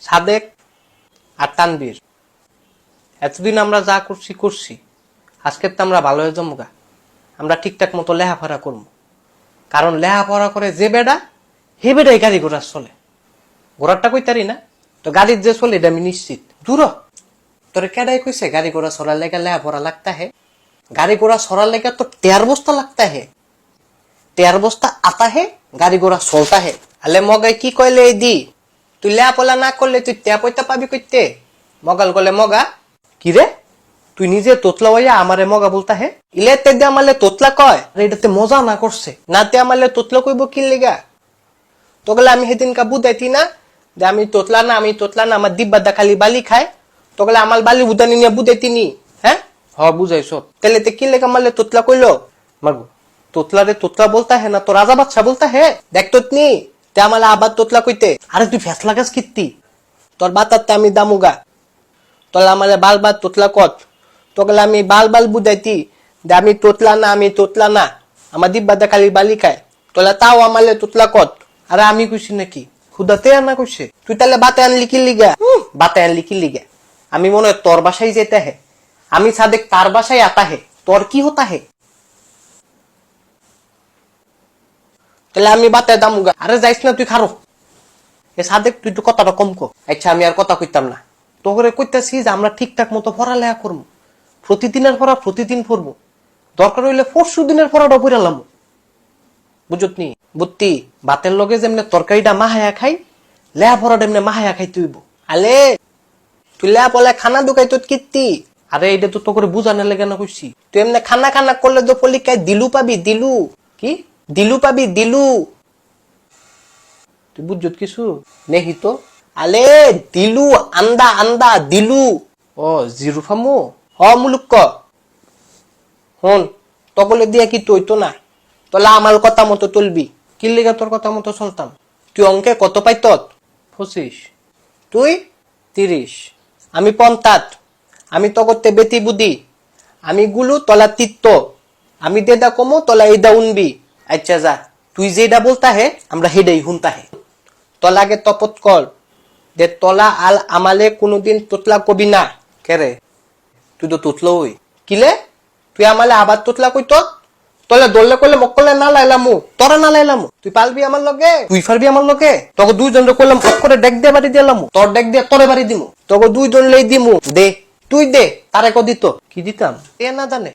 সাদেক আর তানবীর, এতদিন আমরা যা করছি আজকে তো আমরা ভালো হয়ে যাবো গা। আমরা ঠিকঠাক মতো লেখাপড়া করবো, কারণ লেখাপড়া করে যে বেডা হে বেডাই গাড়ি ঘোড়া চলে। ঘোড়ারটা কইতারি না তো গাড়ির যে চলে এটা আমি নিশ্চিত। দূর তোরে কেডাই কইছে গাড়ি ঘোড়া চলার লেগে লেখাপড়া লাগতা হে? গাড়ি ঘোড়া চলার লেগে তো টেয়ার বস্তা লাগতা হে, টেয়ার বস্তা আতা হে, গাড়ি ঘোড়া চলতা হে। আলে মগাই কি কইলে এই দি, তুই লেখাপড়া না করলে তুই টেয়া পয়তা পাবি কইতে? মগাল গলে মগা কি রে, তুই নিজে তোতলা হইয়া আমারে মগা বলতা হে? ইলেতে দিয়ে আমালে তোতলা কয়, এটাতে মজা না করছে না তে আমালে তোতলা কইব কি লেগা? তো গেলে আমি সেদিন কা বুঝাইতি না যে আমি তোতলা না আমার দিব্বাদা খালি বালি খায়, তো গেলে আমার বালি বুদানি নিয়ে বুঝাইতি নি? হ্যাঁ বুঝাইছ তাহলে তে কি লেগা আমালে তোতলা কইলো? মাগো তোতলা রে তোতলা বলতা হে না তো রাজা বাদশা বলতা হে? দেখতো নি তে আমালে আবার তোতলা কইতে। আরে তুই ফেসলা গাছ কিত্তি, তোর বাতাতে আমি দামুগা, তোর আমালে বাল বাল তোতলা কত, তো গেলে আমি বাল বাল বুঝাইতি যে আমি তোতলা না আমার দিব্বাদা খালি বালি খায়, তোলা তাও আমালে তোতলা কত। আরে আমি কইছি নাকি, খুদাতে আনা কইছে? তুই তাহলে বাতে আনলি কি লিগা? বাতে আনলি কি লিগা? আমি মনে হয় তোর বাসায় যেতে হে, আমি সাদেক তার বাসায় আতা হে, তোর কি হতা হে? তাহলে আমি বাতে দামুগা। আরে যাইস না তুই খারো এ সাদেক, তুই তো কথাটা কম কো। আচ্ছা আমি আর কথা কইতাম না, তোরে কইতাছি যে আমরা ঠিকঠাক মতো পড়ালেখা করবো, প্রতিদিনের পড়া প্রতিদিন পড়বো, দরকার হইলে 4 দিনের পড়াটা পড়ালাম, বুঝত নি? বুত্তি বাতের লগে যেমনে তরকারিটা মাহায়া খাই, লেয়া পড়াটা এমনি মাহায়া খাই তুইব। আলে তুই লেয়া পলে খানা ঢুকাই তোর কীর্তি। আরে এটা তো তোকে বুঝানোর লেগে না কইছি, তুই এমনি খানা করলে তো পলিকায় দিলু পাবি, দিলু কি দিলু পাবি, দিলু। তুই বুঝত কিছু নেহি তো? আলে দিলু আন্দা দিলু। ও জিরু ফামু মুলুক ক হন তকলে দিয়া কি তুই তো না, তোলা আমার কথা মতো তুলবি। কি লেগে তোর কথা মতো চলতাম? তুই অঙ্কে কত পাইত? 25, তুই 30, আমি 50, আমি তো করতে বেতি বুদ্ধি, আমি গুলু তলা তিত্ত, আমি দেদা কমো তলা এইদা উনবি। আচ্ছা যা, তুই যেটা বলতা হে আমরা হেডাই হুনতা হে। তলাগে তপত কর যে তলা আল আমালে কোনোদিন তোতলা কবি না। কেরে তুই তো তোতলা হই কিলে, তুই আমালে আবার তোতলা কইত, তলে দললে করলে মক্কলে না লাইলামু, তোরা না লাইলামু, তুই পালবি আমার লগে, তুই পারবি আমার লগে। তোকে 2 জন করলাম করে ডেক দিয়ে বাড়ি দিলামু, তোর ডেক দিয়ে তোরে বাড়ি দিমু, তোকে 2 জন লই দিমু। দে তুই দে, তারে কো দিত কি দিতাম এ না জানে।